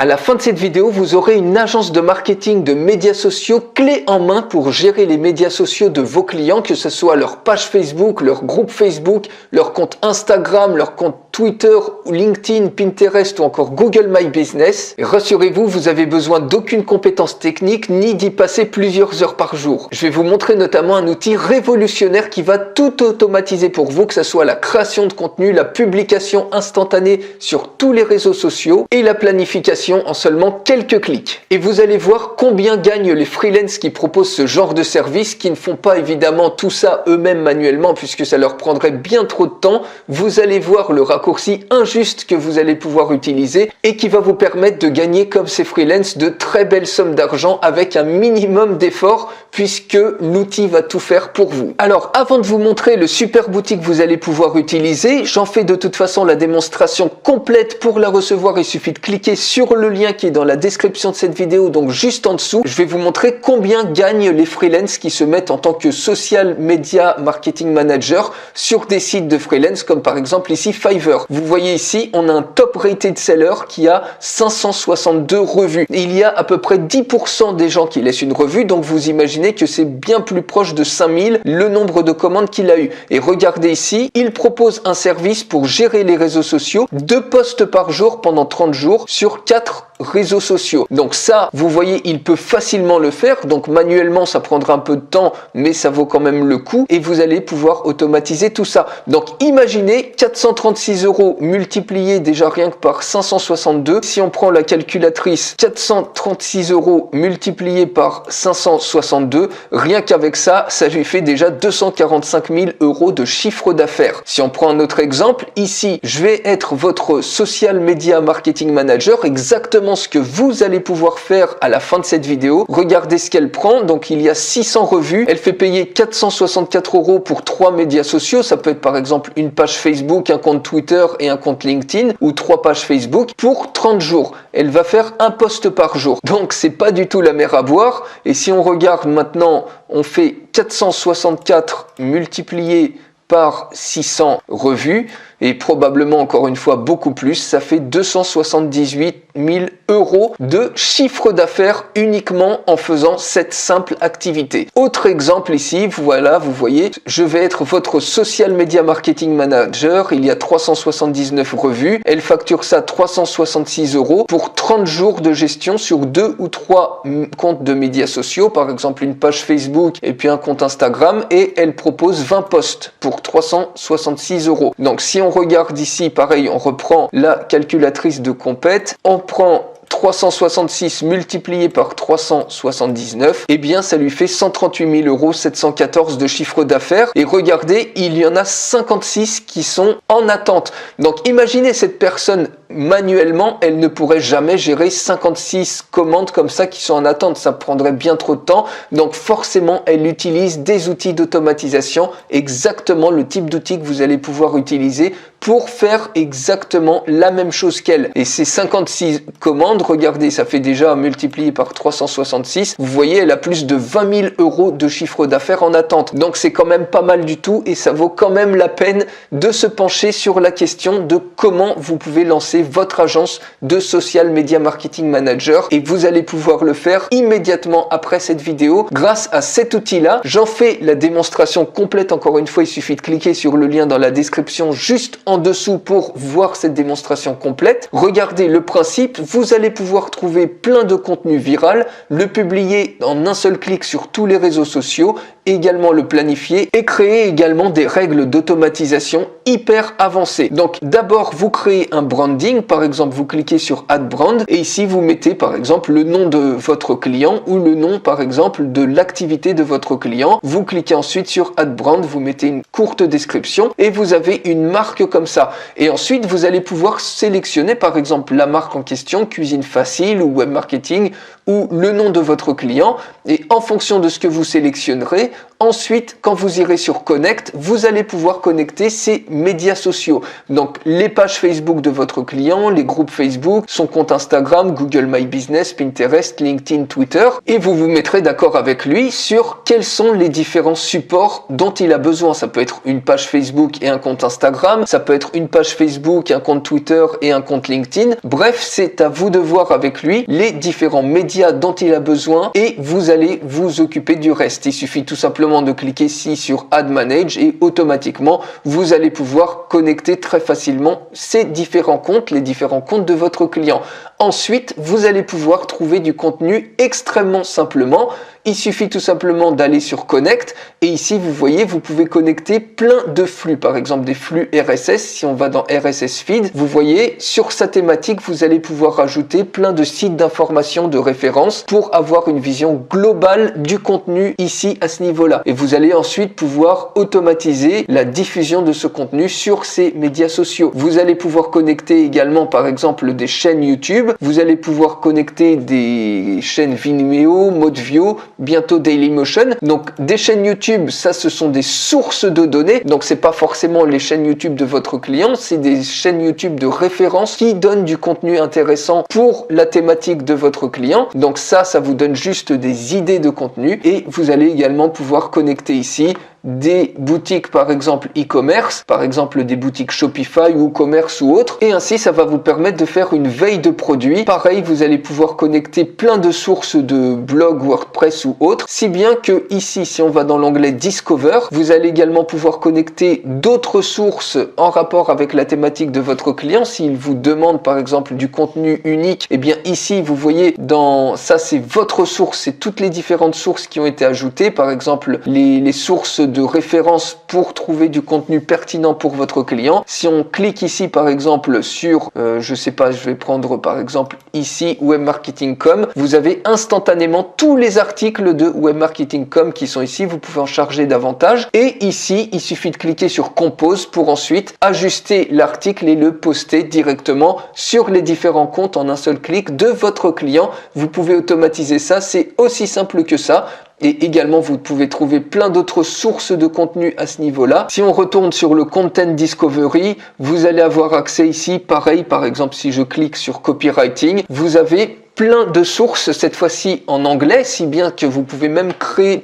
À la fin de cette vidéo, vous aurez une agence de marketing de médias sociaux clé en main pour gérer les médias sociaux de vos clients, que ce soit leur page Facebook, leur groupe Facebook, leur compte Instagram, leur compte Twitter, LinkedIn, Pinterest ou encore Google My Business. Et rassurez-vous, vous avez besoin d'aucune compétence technique ni d'y passer plusieurs heures par jour. Je vais vous montrer notamment un outil révolutionnaire qui va tout automatiser pour vous, que ce soit la création de contenu, la publication instantanée sur tous les réseaux sociaux et la planification en seulement quelques clics. Et vous allez voir combien gagnent les freelances qui proposent ce genre de service, qui ne font pas évidemment tout ça eux-mêmes manuellement puisque ça leur prendrait bien trop de temps. Vous allez voir le raccourci injuste que vous allez pouvoir utiliser et qui va vous permettre de gagner comme ces freelances de très belles sommes d'argent avec un minimum d'effort puisque l'outil va tout faire pour vous. Alors avant de vous montrer le super outil que vous allez pouvoir utiliser, j'en fais de toute façon la démonstration complète. Pour la recevoir, il suffit de cliquer sur le lien qui est dans la description de cette vidéo, donc juste en dessous. Je vais vous montrer combien gagnent les freelances qui se mettent en tant que social media marketing manager sur des sites de freelance comme par exemple ici Fiverr. Vous voyez ici, on a un top rated seller qui a 562 revues. Il y a à peu près 10% des gens qui laissent une revue, donc vous imaginez que c'est bien plus proche de 5000 le nombre de commandes qu'il a eu. Et regardez ici, il propose un service pour gérer les réseaux sociaux, 2 posts par jour pendant 30 jours sur 4 réseaux sociaux. Donc ça, vous voyez, il peut facilement le faire. Donc manuellement, ça prendra un peu de temps, mais ça vaut quand même le coup. Et vous allez pouvoir automatiser tout ça. Donc imaginez 436 € multipliés déjà rien que par 562. Si on prend la calculatrice, 436 € multipliés par 562, rien qu'avec ça, ça lui fait déjà 245 000 € de chiffre d'affaires. Si on prend un autre exemple, ici, je vais être votre social media marketing manager, exactement ce que vous allez pouvoir faire à la fin de cette vidéo. Regardez ce qu'elle prend. Donc il y a 600 revues. Elle fait payer 464 € pour 3 médias sociaux. Ça peut être par exemple une page Facebook, un compte Twitter et un compte LinkedIn, ou 3 pages Facebook pour 30 jours. Elle va faire un post par jour. Donc c'est pas du tout la mer à boire. Et si on regarde maintenant, on fait 464 multiplié par 600 revues, et probablement encore une fois beaucoup plus, ça fait 278 000 € de chiffre d'affaires uniquement en faisant cette simple activité. Autre exemple ici, voilà, vous voyez, je vais être votre social media marketing manager, il y a 379 revues, elle facture ça 366 € pour 30 jours de gestion sur 2 ou 3 comptes de médias sociaux, par exemple une page Facebook et puis un compte Instagram, et elle propose 20 posts pour 366 €. Donc si on regarde ici, pareil, on reprend la calculatrice de compète, on prend 366 multiplié par 379, eh bien ça lui fait 138 714 € de chiffre d'affaires. Et regardez, il y en a 56 qui sont en attente. Donc imaginez cette personne manuellement, elle ne pourrait jamais gérer 56 commandes comme ça qui sont en attente. Ça prendrait bien trop de temps. Donc forcément, elle utilise des outils d'automatisation, exactement le type d'outil que vous allez pouvoir utiliser pour faire exactement la même chose qu'elle. Et ces 56 commandes, regardez, ça fait déjà multiplié par 366. Vous voyez, elle a plus de 20 000 € de chiffre d'affaires en attente. Donc c'est quand même pas mal du tout et ça vaut quand même la peine de se pencher sur la question de comment vous pouvez lancer votre agence de social media marketing manager, et vous allez pouvoir le faire immédiatement après cette vidéo grâce à cet outil-là. J'en fais la démonstration complète. Encore une fois, il suffit de cliquer sur le lien dans la description juste en dessous pour voir cette démonstration complète. Regardez le principe, vous allez pouvoir trouver plein de contenu viral, le publier en un seul clic sur tous les réseaux sociaux, également le planifier et créer également des règles d'automatisation hyper avancées. Donc d'abord, vous créez un branding, par exemple vous cliquez sur Add Brand et ici vous mettez par exemple le nom de votre client ou le nom par exemple de l'activité de votre client. Vous cliquez ensuite sur Add Brand, vous mettez une courte description et vous avez une marque comme ça. Et ensuite vous allez pouvoir sélectionner par exemple la marque en question, Cuisine Facile ou Web Marketing, ou le nom de votre client, et en fonction de ce que vous sélectionnerez, Ensuite, quand vous irez sur Connect, vous allez pouvoir connecter ces médias sociaux. Donc, les pages Facebook de votre client, les groupes Facebook, son compte Instagram, Google My Business, Pinterest, LinkedIn, Twitter. Et vous vous mettrez d'accord avec lui sur quels sont les différents supports dont il a besoin. Ça peut être une page Facebook et un compte Instagram. Ça peut être une page Facebook, un compte Twitter et un compte LinkedIn. Bref, c'est à vous de voir avec lui les différents médias dont il a besoin et vous allez vous occuper du reste. Il suffit tout simplement de cliquer ici sur Add Manage et automatiquement vous allez pouvoir connecter très facilement ces différents comptes, les différents comptes de votre client. Ensuite, vous allez pouvoir trouver du contenu extrêmement simplement. Il suffit tout simplement d'aller sur Connect et ici vous voyez vous pouvez connecter plein de flux, par exemple des flux RSS. Si on va dans RSS Feed, vous voyez sur sa thématique vous allez pouvoir rajouter plein de sites d'information, de références pour avoir une vision globale du contenu ici à ce niveau-là. Et vous allez ensuite pouvoir automatiser la diffusion de ce contenu sur ces médias sociaux. Vous allez pouvoir connecter également par exemple des chaînes YouTube, vous allez pouvoir connecter des chaînes Vimeo, Modvio, bientôt Dailymotion. Donc des chaînes YouTube, ça ce sont des sources de données. Donc c'est pas forcément les chaînes YouTube de votre client, c'est des chaînes YouTube de référence qui donnent du contenu intéressant pour la thématique de votre client. Donc ça vous donne juste des idées de contenu et vous allez également pouvoir connecter ici des boutiques par exemple e-commerce, par exemple des boutiques Shopify ou Commerce ou autres, et ainsi ça va vous permettre de faire une veille de produits. Pareil, vous allez pouvoir connecter plein de sources de blogs WordPress ou autres, si bien que ici, si on va dans l'onglet Discover, vous allez également pouvoir connecter d'autres sources en rapport avec la thématique de votre client. S'il vous demande par exemple du contenu unique, et bien ici vous voyez dans ça c'est votre source, c'est toutes les différentes sources qui ont été ajoutées, par exemple les sources de référence pour trouver du contenu pertinent pour votre client. Si on clique ici par exemple sur, je sais pas, je vais prendre par exemple ici webmarketing.com, vous avez instantanément tous les articles de webmarketing.com qui sont ici, vous pouvez en charger davantage. Et ici, il suffit de cliquer sur Compose pour ensuite ajuster l'article et le poster directement sur les différents comptes en un seul clic de votre client. Vous pouvez automatiser ça, c'est aussi simple que ça. Et également, vous pouvez trouver plein d'autres sources de contenu à ce niveau-là. Si on retourne sur le Content Discovery, vous allez avoir accès ici, pareil, par exemple, si je clique sur Copywriting, vous avez plein de sources, cette fois-ci en anglais, si bien que vous pouvez même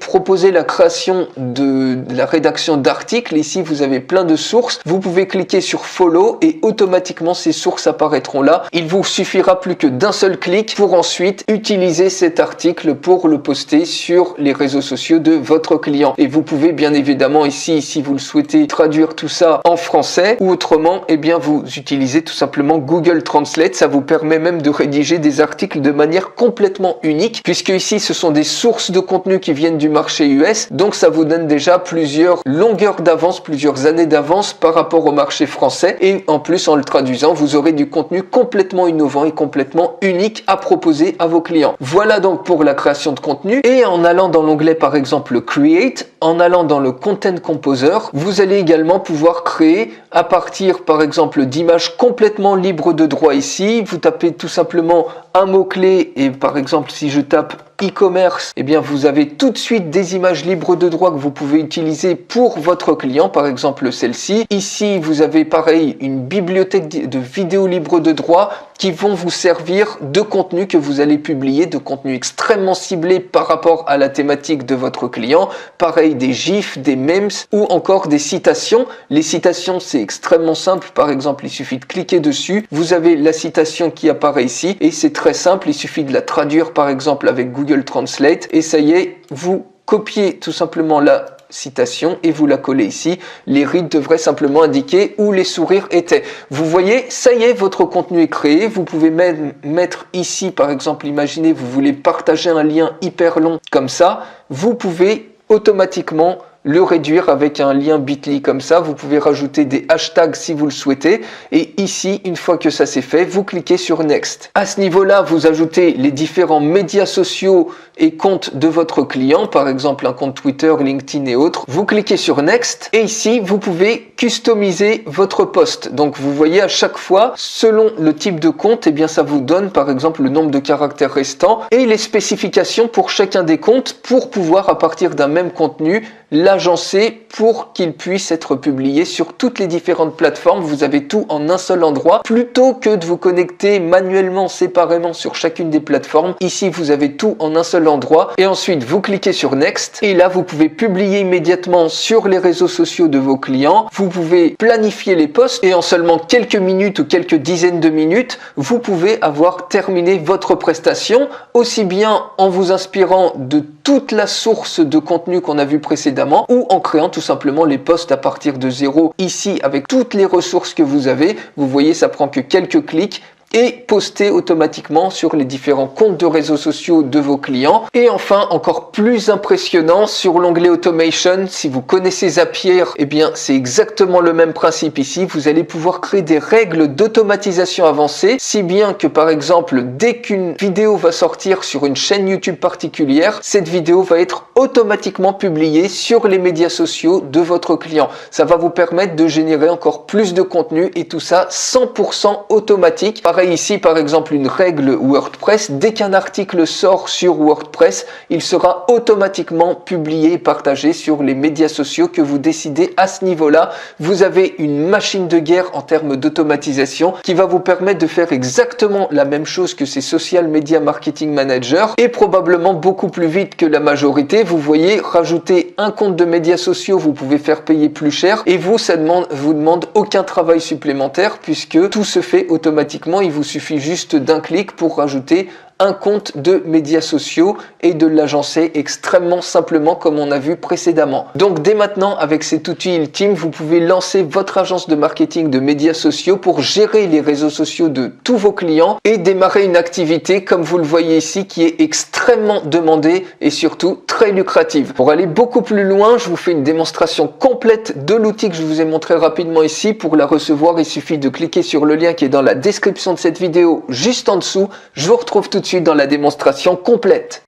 proposer la création de la rédaction d'articles. Ici, vous avez plein de sources. Vous pouvez cliquer sur Follow et automatiquement, ces sources apparaîtront là. Il vous suffira plus que d'un seul clic pour ensuite utiliser cet article pour le poster sur les réseaux sociaux de votre client. Et vous pouvez bien évidemment ici, si vous le souhaitez, traduire tout ça en français ou autrement, eh bien, vous utilisez tout simplement Google Translate. Ça vous permet même de rédiger des articles de manière complètement unique, puisque ici ce sont des sources de contenu qui viennent du marché US, donc ça vous donne déjà plusieurs longueurs d'avance, plusieurs années d'avance par rapport au marché français, et en plus en le traduisant vous aurez du contenu complètement innovant et complètement unique à proposer à vos clients. Voilà donc pour la création de contenu. Et en allant dans l'onglet par exemple Create, en allant dans le Content Composer, vous allez également pouvoir créer à partir par exemple d'images complètement libres de droit. Ici vous tapez tout simplement un mot-clé et par exemple si je tape e-commerce, eh bien vous avez tout de suite des images libres de droit que vous pouvez utiliser pour votre client, par exemple celle-ci. Ici vous avez pareil une bibliothèque de vidéos libres de droit qui vont vous servir de contenu que vous allez publier, de contenu extrêmement ciblé par rapport à la thématique de votre client. Pareil, des gifs, des memes ou encore des citations. Les citations, c'est extrêmement simple. Par exemple, il suffit de cliquer dessus. Vous avez la citation qui apparaît ici et c'est très simple. Il suffit de la traduire par exemple avec Google Translate et ça y est, vous copiez tout simplement la citation et vous la collez ici. Les rides devraient simplement indiquer où les sourires étaient. Vous voyez, ça y est, votre contenu est créé. Vous pouvez même mettre ici, par exemple, imaginez, vous voulez partager un lien hyper long comme ça. Vous pouvez automatiquement le réduire avec un lien bit.ly comme ça. Vous pouvez rajouter des hashtags si vous le souhaitez. Et ici, une fois que ça c'est fait, vous cliquez sur Next. À ce niveau-là, vous ajoutez les différents médias sociaux et comptes de votre client, par exemple un compte Twitter, LinkedIn et autres. Vous cliquez sur Next et ici, vous pouvez customiser votre post. Donc vous voyez à chaque fois, selon le type de compte, eh bien ça vous donne par exemple le nombre de caractères restants et les spécifications pour chacun des comptes pour pouvoir à partir d'un même contenu l'agencer pour qu'il puisse être publié sur toutes les différentes plateformes. Vous avez tout en un seul endroit. Plutôt que de vous connecter manuellement, séparément sur chacune des plateformes, ici vous avez tout en un seul endroit. Et ensuite, vous cliquez sur Next. Et là, vous pouvez publier immédiatement sur les réseaux sociaux de vos clients. Vous pouvez planifier les posts et en seulement quelques minutes ou quelques dizaines de minutes, vous pouvez avoir terminé votre prestation, aussi bien en vous inspirant de toute la source de contenu qu'on a vu précédemment ou en créant tout simplement les posts à partir de zéro. Ici, avec toutes les ressources que vous avez, vous voyez, ça prend que quelques clics et poster automatiquement sur les différents comptes de réseaux sociaux de vos clients. Et enfin, encore plus impressionnant, sur l'onglet Automation, si vous connaissez Zapier, eh bien c'est exactement le même principe ici. Vous allez pouvoir créer des règles d'automatisation avancées, si bien que par exemple, dès qu'une vidéo va sortir sur une chaîne YouTube particulière, cette vidéo va être automatiquement publiée sur les médias sociaux de votre client. Ça va vous permettre de générer encore plus de contenu et tout ça 100% automatique. Pareil ici, par exemple, une règle WordPress, dès qu'un article sort sur WordPress, il sera automatiquement publié et partagé sur les médias sociaux que vous décidez à ce niveau-là. Vous avez une machine de guerre en termes d'automatisation qui va vous permettre de faire exactement la même chose que ces Social Media Marketing Managers et probablement beaucoup plus vite que la majorité. Vous voyez, rajouter un compte de médias sociaux, vous pouvez faire payer plus cher et vous, ça vous demande aucun travail supplémentaire puisque tout se fait automatiquement. Il vous suffit juste d'un clic pour rajouter un compte de médias sociaux et de l'agencer extrêmement simplement comme on a vu précédemment. Donc dès maintenant, avec cet outil Ultime, vous pouvez lancer votre agence de marketing de médias sociaux pour gérer les réseaux sociaux de tous vos clients et démarrer une activité comme vous le voyez ici qui est extrêmement demandée et surtout très lucrative. Pour aller beaucoup plus loin, je vous fais une démonstration complète de l'outil que je vous ai montré rapidement ici. Pour la recevoir, il suffit de cliquer sur le lien qui est dans la description de cette vidéo juste en dessous. Je vous retrouve tout de suite dans la démonstration complète.